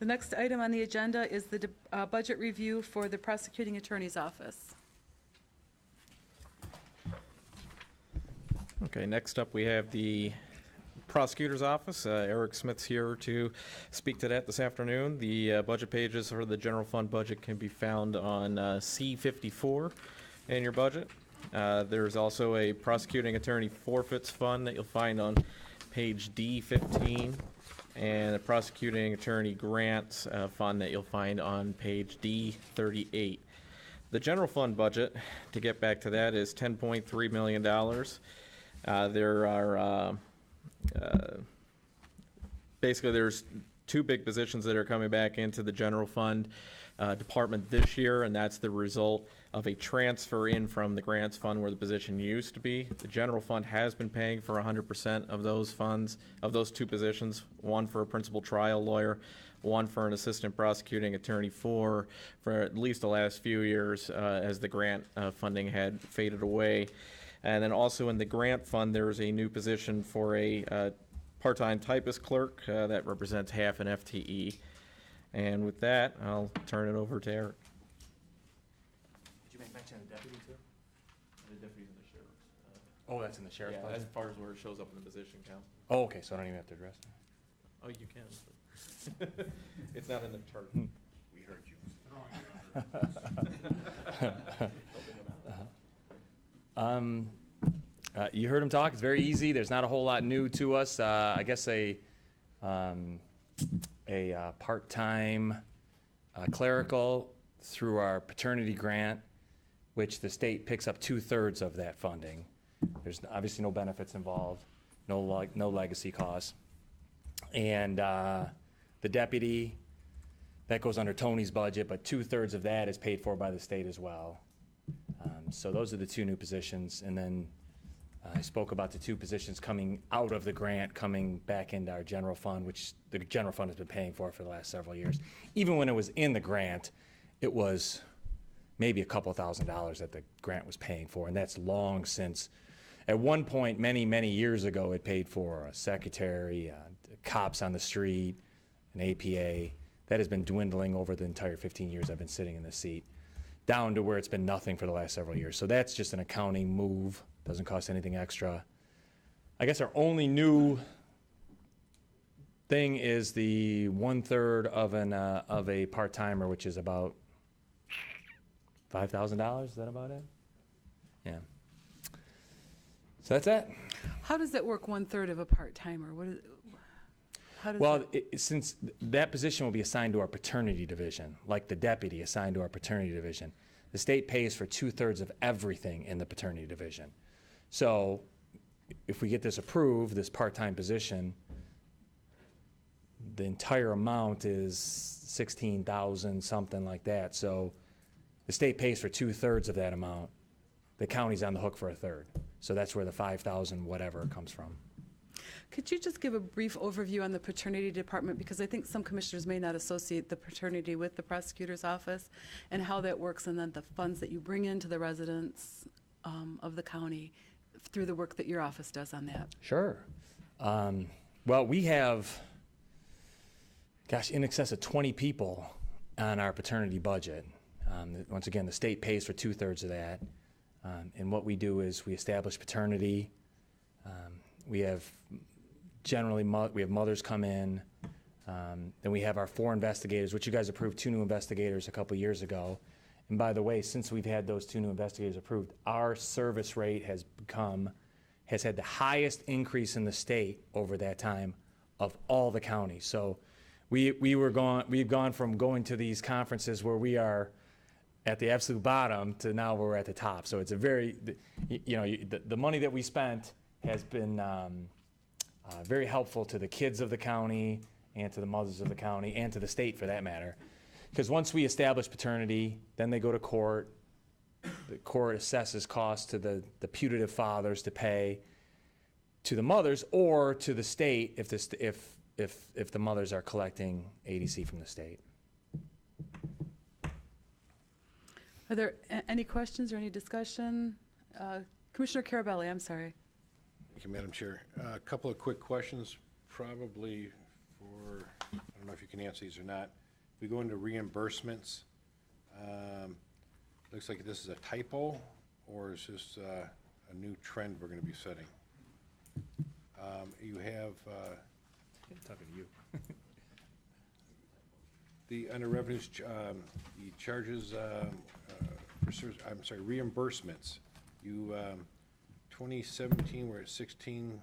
The next item on the agenda is the budget review for the prosecuting attorney's office. Okay, next up we have the prosecutor's office. Eric Smith's here to speak to that this afternoon. The budget pages for the general fund budget can be found on C54 in your budget. There's also a prosecuting attorney forfeits fund that you'll find on page D15, and a prosecuting attorney grants fund that you'll find on page D38. The general fund budget, to get back to that, is $10.3 million. There are basically there's two big positions that are coming back into the general fund department this year, and that's the result of a transfer in from the grants fund where the position used to be. The general fund has been paying for 100% of those funds, of those two positions, one for a principal trial lawyer, one for an assistant prosecuting attorney for at least the last few years as the grant funding had faded away. And then also in the grant fund, there's a new position for a part-time typist clerk that represents half an FTE. And with that, I'll turn it over to Eric. Did you make mention of the deputy too? The deputy's in the sheriff's. Oh, that's in the sheriff's budget? as far as where it shows up in the position count. Oh, okay, so I don't even have to address it. Oh, you can. But it's not in the chart. We heard you. You heard him talk. It's very easy. There's not a whole lot new to us. I guess a part-time clerical through our paternity grant, which the state picks up 2/3 of that funding. There's obviously no benefits involved, no legacy costs. And the deputy, that goes under Tony's budget, but 2/3 of that is paid for by the state as well. So those are the two new positions. And then I spoke about the two positions coming out of the grant, coming back into our general fund, which the general fund has been paying for the last several years. Even when it was in the grant, it was maybe a couple $1,000s that the grant was paying for, and that's long since. At one point, many, many years ago, it paid for a secretary, cops on the street, an APA. That has been dwindling over the entire 15 years I've been sitting in this seat, down to where it's been nothing for the last several years. So that's just an accounting move. Doesn't cost anything extra. I guess our only new thing is the 1/3 of a part-timer, which is about $5,000. Is that about it? Yeah. So that's it. How does that work, 1/3 of a part-timer? Well, since that position will be assigned to our paternity division, like the deputy assigned to our paternity division, the state pays for 2/3 of everything in the paternity division. So if we get this approved, this part-time position, the entire amount is $16,000, something like that. So the state pays for 2/3 of that amount. The county's on the hook for 1/3. So that's where the $5,000 whatever comes from. Could you just give a brief overview on the paternity department? Because I think some commissioners may not associate the paternity with the prosecutor's office, and how that works, and then the funds that you bring into the residents of the county through the work that your office does on that. Sure. Well, we have, in excess of 20 people on our paternity budget. Once again, the state pays for 2/3 of that. And what we do is we establish paternity. We have we have mothers come in. Then we have our 4 investigators, which you guys approved 2 new investigators a couple years ago. And by the way, since we've had those 2 new investigators approved, our service rate has had the highest increase in the state over that time of all the counties. So we've gone from going to these conferences where we are at the absolute bottom to now we're at the top. So it's a very, the money that we spent has been very helpful to the kids of the county and to the mothers of the county and to the state for that matter. Because once we establish paternity, then they go to court. The court assesses costs to the putative fathers to pay to the mothers or to the state if the mothers are collecting ADC from the state. Are there any questions or any discussion? Commissioner Carabelli, I'm sorry. Thank you, Madam Chair. A couple of quick questions, probably for, I don't know if you can answer these or not. We go into reimbursements. Looks like this is a typo, or is this a new trend we're gonna be setting? You have, Talking to you. under revenues, the charges, I'm sorry, reimbursements. You, 2017, we're at 16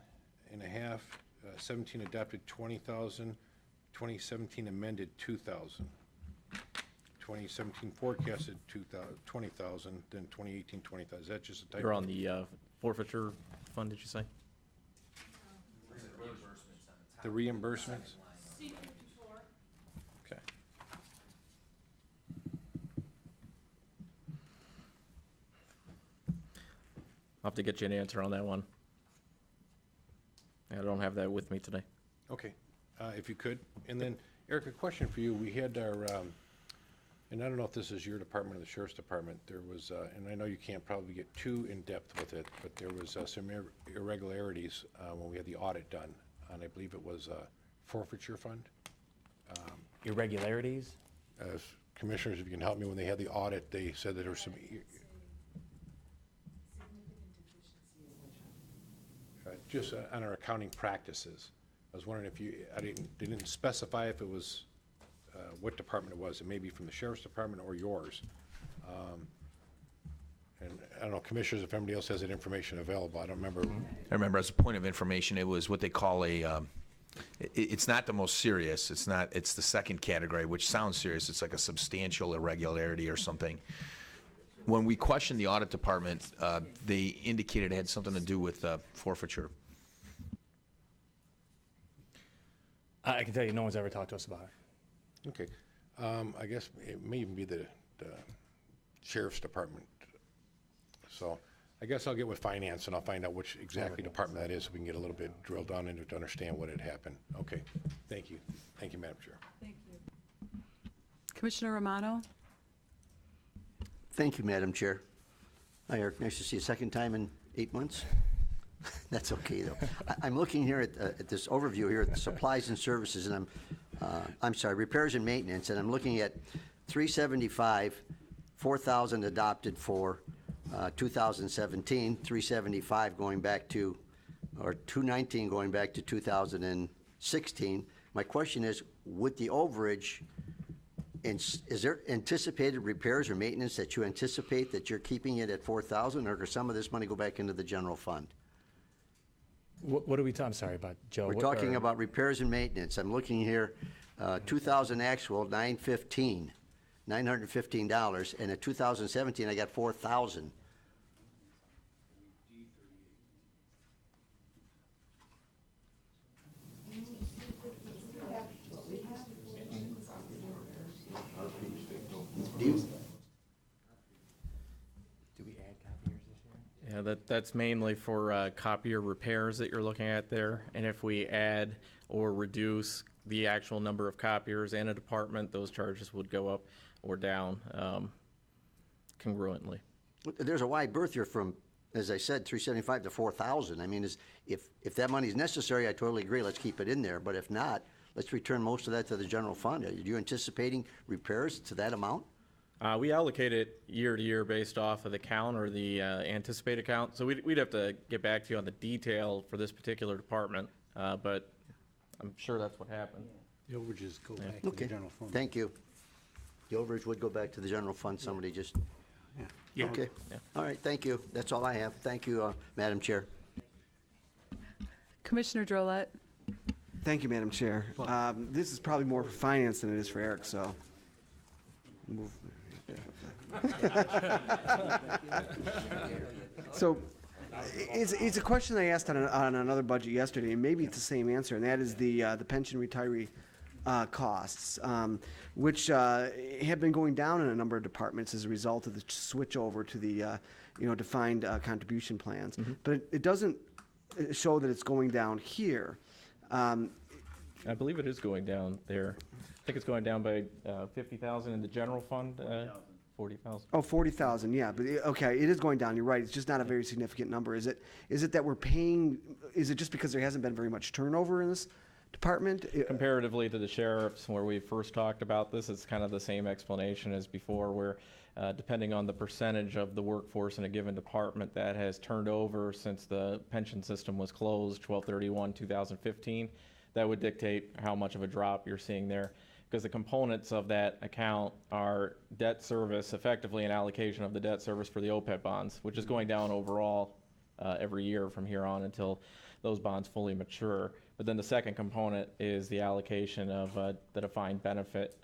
and a half, 17 adopted 20,000, 2017 amended 2,000. 2017 forecasted 20,000, then 2018, 20,000. Is that just a typo? You're on the forfeiture fund, did you say? The reimbursements? Okay. I'll have to get you an answer on that one. I don't have that with me today. Okay, if you could. And then, Eric, a question for you. We had our, and I don't know if this is your department or the sheriff's department, there was, and I know you can't probably get too in-depth with it, but there was some irregularities when we had the audit done, and I believe it was a forfeiture fund. Irregularities? As commissioners, if you can help me, when they had the audit, they said that there was some, just on our accounting practices. I was wondering if you, they didn't specify if it was, what department it was. It may be from the sheriff's department or yours. And I don't know, commissioners, if anybody else has that information available, I don't remember. I remember, as a point of information, it was what they call it's not the most serious. It's the second category, which sounds serious. It's like a substantial irregularity or something. When we questioned the audit department, they indicated it had something to do with forfeiture. I can tell you, no one's ever talked to us about it. Okay. I guess it may even be the sheriff's department. So I guess I'll get with finance and I'll find out which exactly department that is so we can get a little bit drilled down into it to understand what had happened. Okay. Thank you. Thank you, Madam Chair. Thank you. Commissioner Romano? Thank you, Madam Chair. Hi, Eric. Nice to see you a second time in 8 months. That's okay, though. I'm looking here at this overview here at supplies and services, and I'm sorry, repairs and maintenance, and I'm looking at 375, 4,000 adopted for 2017, 375 going back to, or 219 going back to 2016. My question is, with the overage, is there anticipated repairs or maintenance that you anticipate that you're keeping it at 4,000, or does some of this money go back into the general fund? What are we talking, I'm sorry, about, Joe? We're talking about repairs and maintenance. I'm looking here, 2000 actual, $915, and at 2017, I got 4,000. Do we add copiers this year? Yeah, that's mainly for copier repairs that you're looking at there. And if we add or reduce the actual number of copiers in a department, those charges would go up or down congruently. There's a wide berth here from, as I said, 375 to 4,000. I mean, if that money is necessary, I totally agree, let's keep it in there. But if not, let's return most of that to the general fund. Are you anticipating repairs to that amount? We allocate it year to year based off of the count or the anticipated count. So we'd have to get back to you on the detail for this particular department, but I'm sure that's what happened. The overages go back to the Okay, general fund. thank you. The overage would go back to the general fund, somebody just, Yeah. okay. Yeah. All right, thank you. That's all I have. Thank you, Madam Chair. Commissioner Drollet? Thank you, Madam Chair. This is probably more for finance than it is for Eric, so. Move. So, it's a question I asked on another budget yesterday, and maybe it's the same answer, and that is the pension retiree costs, which have been going down in a number of departments as a result of the switch over to the defined contribution plans. Mm-hmm. But it doesn't show that it's going down here. I believe it is going down there. I think it's going down by 50,000 in the general fund, 40,000. Oh, 40,000, yeah, but okay, it is going down, you're right, it's just not a very significant number. Is it that we're paying, is it just because there hasn't been very much turnover in this department? Comparatively to the sheriffs, where we first talked about this, it's kind of the same explanation as before, where depending on the percentage of the workforce in a given department that has turned over since the pension system was closed 12/31/2015, that would dictate how much of a drop you're seeing there. Because the components of that account are debt service, effectively an allocation of the debt service for the OPEB bonds, which is going down overall every year from here on until those bonds fully mature. But then the second component is the allocation of the defined benefit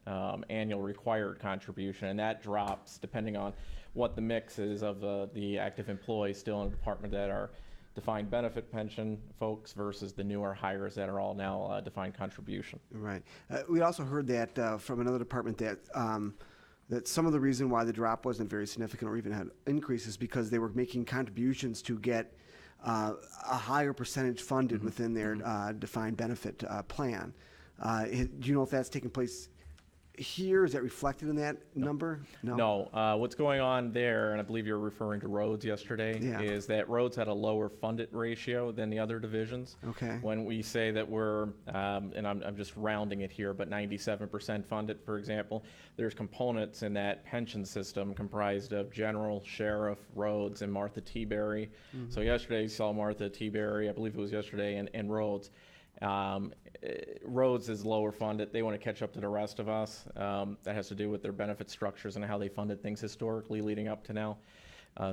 annual required contribution, and that drops depending on what the mix is of the active employees still in the department that are defined benefit pension folks versus the newer hires that are all now defined contribution. Right. We also heard that from another department that that some of the reason why the drop wasn't very significant or even had increases because they were making contributions to get a higher percentage funded within their defined benefit plan. Do you know if that's taking place here? Is that reflected in that number? No. What's going on there, and I believe you're referring to roads yesterday, Yeah. is that roads had a lower funded ratio than the other divisions. Okay. When we say that we're, and I'm just rounding it here, but 97% funded, for example, there's components in that pension system comprised of general, sheriff, roads, and Martha T. Berry. So yesterday you saw Martha T. Berry, I believe it was yesterday, and roads. Roads is lower funded. They want to catch up to the rest of us. That has to do with their benefit structures and how they funded things historically leading up to now.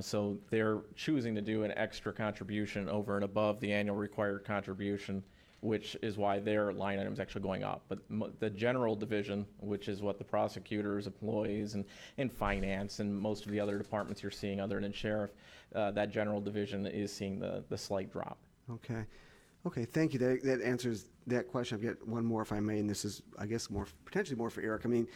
So they're choosing to do an extra contribution over and above the annual required contribution, which is why their line item is actually going up. But the general division, which is what the prosecutors, employees, and finance, and most of the other departments you're seeing other than sheriff, that general division is seeing the slight drop. Okay. Okay, thank you. That answers that question. I've got one more, if I may, and this is, I guess, potentially more for Eric. I mean,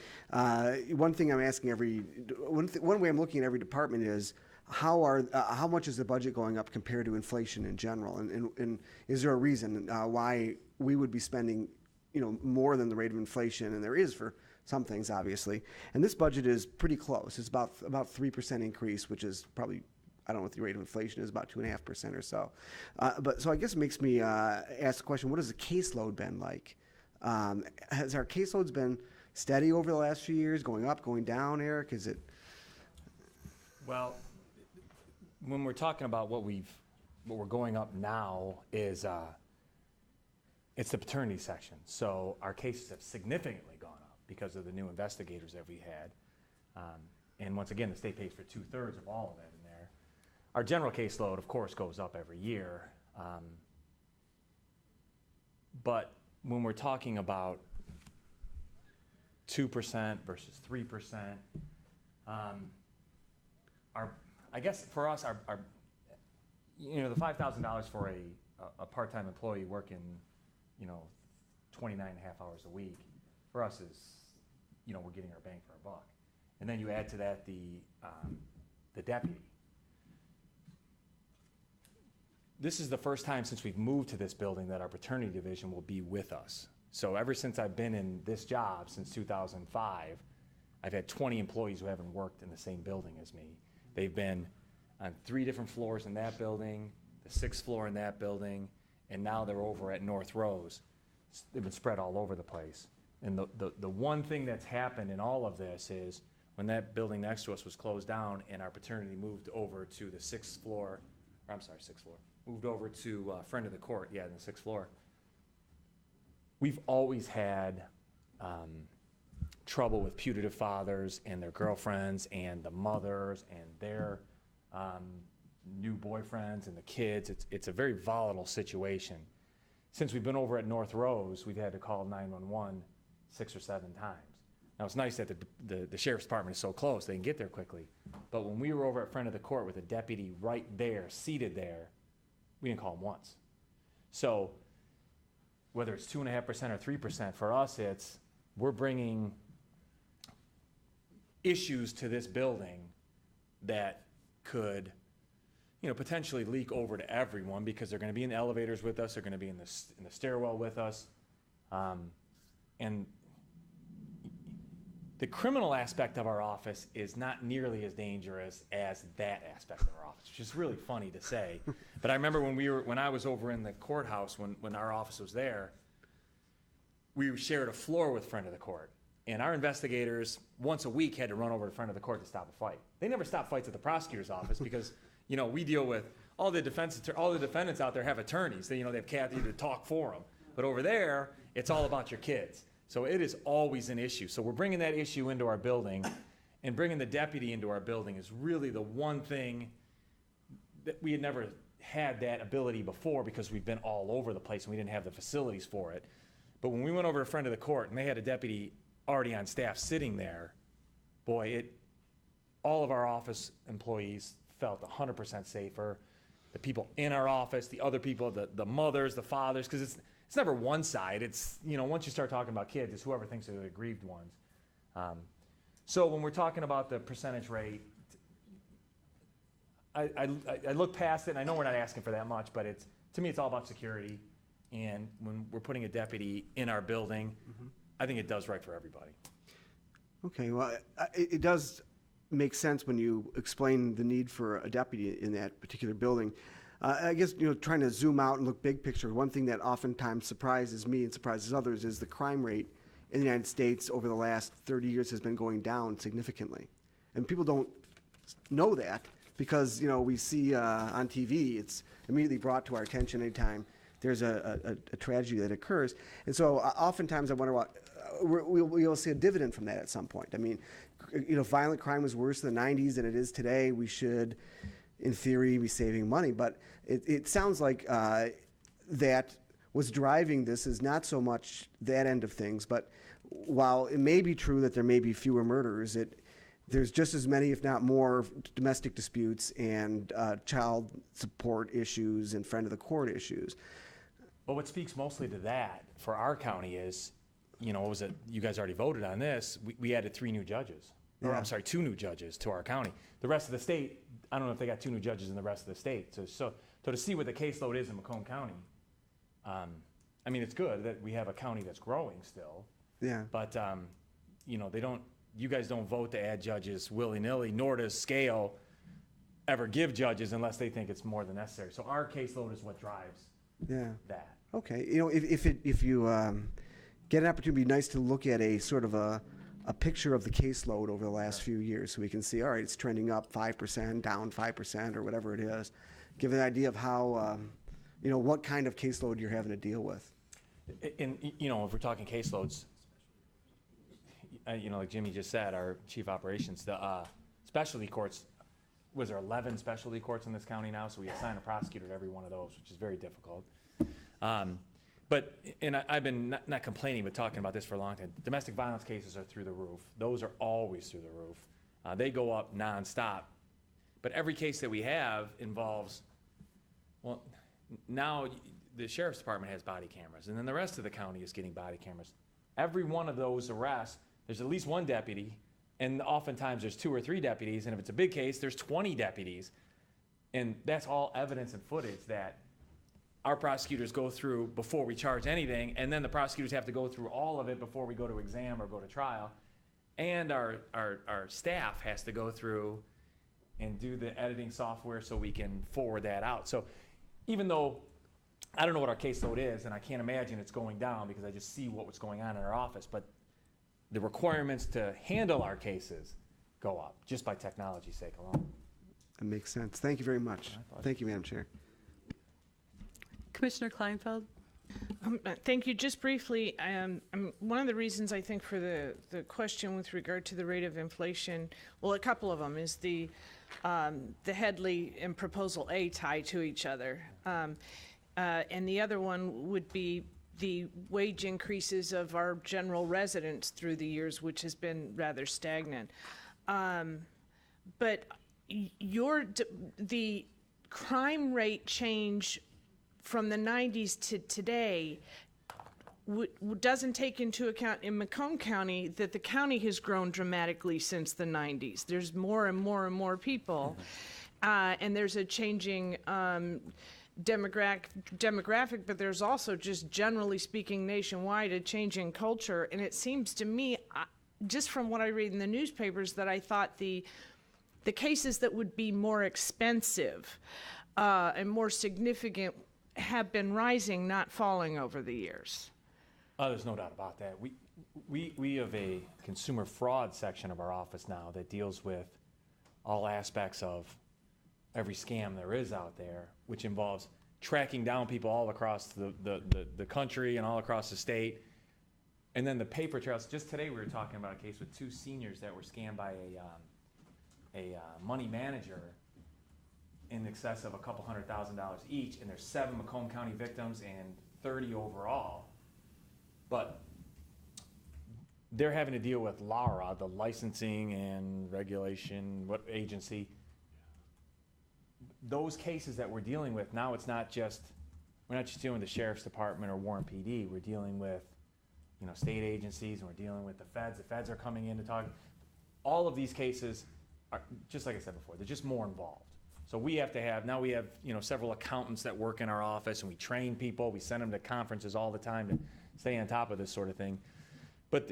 one thing I'm asking one way I'm looking at every department is how much is the budget going up compared to inflation in general, and is there a reason why we would be spending, more than the rate of inflation? And there is for some things, obviously. And this budget is pretty close. It's about 3% increase, which is probably, I don't know what the rate of inflation is, about 2.5% or so. So I guess it makes me ask the question, what has the caseload been like? Has our caseloads been steady over the last few years, going up, going down, Eric? Is it? Well, when we're talking about what we're going up now is it's the paternity section. So our cases have significantly gone up because of the new investigators that we had. And once again, the state pays for 2/3 of all of that in there. Our general caseload, of course, goes up every year. But when we're talking about 2% versus 3%, I guess for us, the $5,000 for a part-time employee working, 29 and a half hours a week, for us is, we're getting our bang for our buck. And then you add to that the deputy. This is the first time since we've moved to this building that our paternity division will be with us. So ever since I've been in this job, since 2005, I've had 20 employees who haven't worked in the same building as me. They've been on 3 different floors in that building, the 6th floor in that building, and now they're over at North Rose. They've been spread all over the place. And the one thing that's happened in all of this is when that building next to us was closed down and our paternity moved over to the 6th floor, moved over to Friend of the Court, in the 6th floor. We've always had trouble with putative fathers and their girlfriends and the mothers and their new boyfriends and the kids. It's a very volatile situation. Since we've been over at North Rose, we've had to call 911 6 or 7 times. Now, it's nice that the sheriff's department is so close, they can get there quickly. But when we were over at Friend of the Court with a deputy right there, seated there, we didn't call him once. So whether it's 2.5% or 3%, for us we're bringing issues to this building that could, potentially leak over to everyone because they're going to be in the elevators with us, they're going to be in the stairwell with us, and the criminal aspect of our office is not nearly as dangerous as that aspect of our office, which is really funny to say. But I remember when I was over in the courthouse when our office was there, we shared a floor with friend of the court. And our investigators, once a week, had to run over to front of the court to stop a fight. They never stop fights at the prosecutor's office because, we deal with all the defendants out there have attorneys. They have Kathy to talk for them. But over there, it's all about your kids. So it is always an issue. So we're bringing that issue into our building, and bringing the deputy into our building is really the one thing that we had never had that ability before because we've been all over the place and we didn't have the facilities for it. But when we went over to front of the court and they had a deputy already on staff sitting there, boy, all of our office employees felt 100% safer. The people in our office, the other people, the mothers, the fathers, because it's never one side. It's, once you start talking about kids, it's whoever thinks they're the aggrieved ones. So when we're talking about the percentage rate, I look past it, and I know we're not asking for that much, but to me, it's all about security. And when we're putting a deputy in our building, I think it does right for everybody. Okay, well, it does make sense when you explain the need for a deputy in that particular building. I guess, trying to zoom out and look big picture, one thing that oftentimes surprises me and surprises others is the crime rate in the United States over the last 30 years has been going down significantly. And people don't know that because, we see on TV, it's immediately brought to our attention anytime there's a tragedy that occurs. And so oftentimes I wonder what, we'll see a dividend from that at some point. I mean, violent crime was worse in the 90s than it is today. We should, in theory, be saving money. But it sounds like that what's driving this is not so much that end of things, but while it may be true that there may be fewer murders, there's just as many, if not more, domestic disputes and child support issues and friend of the court issues. Well, what speaks mostly to that for our county is, what was it? You guys already voted on this. We added 3 new judges. Or, Yeah. I'm sorry, 2 new judges to our county. The rest of the state, I don't know if they got 2 new judges in the rest of the state. So to see what the caseload is in Macomb County, it's good that we have a county that's growing still. Yeah. But, you guys don't vote to add judges willy-nilly, nor does Scale ever give judges unless they think it's more than necessary. So our caseload is what drives that. Okay. If you get an opportunity, it'd be nice to look at a sort of a picture of the caseload over the last few years so we can see, all right, it's trending up 5%, down 5%, or whatever it is. Give an idea of how, what kind of caseload you're having to deal with. And, if we're talking caseloads, like Jimmy just said, our chief operations, the specialty courts, was there 11 specialty courts in this county now? So we assign a prosecutor to every one of those, which is very difficult. I've been not complaining, but talking about this for a long time. Domestic violence cases are through the roof. Those are always through the roof. They go up nonstop. But every case that we have involves, now the sheriff's department has body cameras, and then the rest of the county is getting body cameras. Every one of those arrests, there's at least 1 deputy, and oftentimes there's 2 or 3 deputies, and if it's a big case, there's 20 deputies. And that's all evidence and footage that our prosecutors go through before we charge anything, and then the prosecutors have to go through all of it before we go to exam or go to trial. And our staff has to go through and do the editing software so we can forward that out. So even though I don't know what our caseload is, and I can't imagine it's going down because I just see what was going on in our office, but the requirements to handle our cases go up just by technology's sake alone. That makes sense. Thank you very much. Thank you, Madam Chair. Commissioner Kleinfeld? Thank you. Just briefly, one of the reasons I think for the question with regard to the rate of inflation, well, a couple of them, is the Headley and Proposal A tie to each other. And the other one would be the wage increases of our general residents through the years, which has been rather stagnant. But the crime rate change from the 90s to today doesn't take into account in Macomb County that the county has grown dramatically since the 90s. There's more and more and more people, and there's a changing demographic, but there's also, just generally speaking, nationwide, a changing culture. And it seems to me, just from what I read in the newspapers, that I thought the cases that would be more expensive and more significant have been rising, not falling over the years. Oh, there's no doubt about that. We have a consumer fraud section of our office now that deals with all aspects of every scam there is out there, which involves tracking down people all across the country and all across the state. And then the paper trails. Just today we were talking about a case with 2 seniors that were scammed by a money manager in excess of a couple $100,000 each, and there's 7 Macomb County victims and 30 overall. But they're having to deal with LARA, the licensing and regulation agency. Those cases that we're dealing with now, we're not just dealing with the sheriff's department or Warren PD. We're dealing with, state agencies, and we're dealing with the feds. The feds are coming in to talk. All of these cases are, just like I said before, they're just more involved. So we have, several accountants that work in our office, and we train people. We send them to conferences all the time to stay on top of this sort of thing. But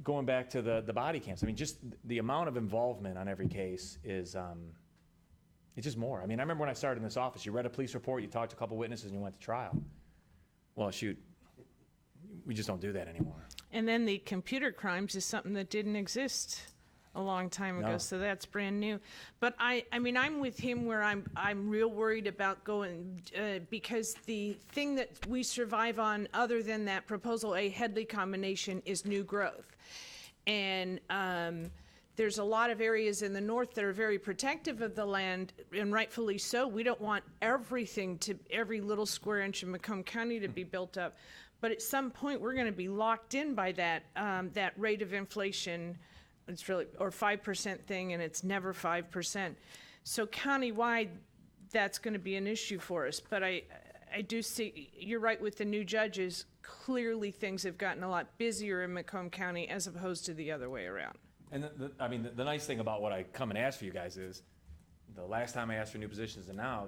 going back to the body cams, just the amount of involvement on every case is, it's just more. I remember when I started in this office, you read a police report, you talked to a couple witnesses, and you went to trial. Well, shoot, we just don't do that anymore. And then the computer crimes is something that didn't exist a long time ago, No. so that's brand new. But I'm with him where I'm real worried about going because the thing that we survive on, other than that Proposal A Headley combination, is new growth, and there's a lot of areas in the north that are very protective of the land, and rightfully so. We don't want every little square inch of Macomb County to be built up, but at some point we're going to be locked in by that rate of inflation. It's really, or 5% thing, and it's never 5%. So countywide, that's going to be an issue for us. But I do see, you're right with the new judges, clearly things have gotten a lot busier in Macomb County as opposed to the other way around. And the nice thing about what I come and ask for you guys is, the last time I asked for new positions and now,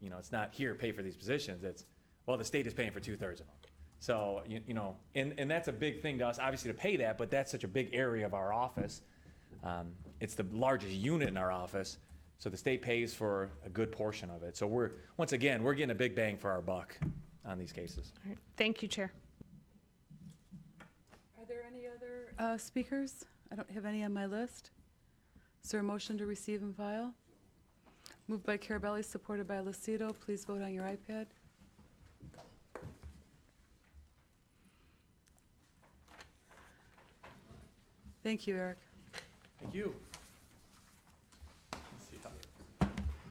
it's not here, pay for these positions. It's, well, the state is paying for 2/3 of them. So, and that's a big thing to us, obviously, to pay that, but that's such a big area of our office. It's the largest unit in our office, so the state pays for a good portion of it. So we're getting a big bang for our buck on these cases. All right. Thank you, Chair. Are there any other speakers? I don't have any on my list. Is there a motion to receive and file? Moved by Carabelli, supported by Lucido. Please vote on your iPad. Thank you, Eric. Thank you.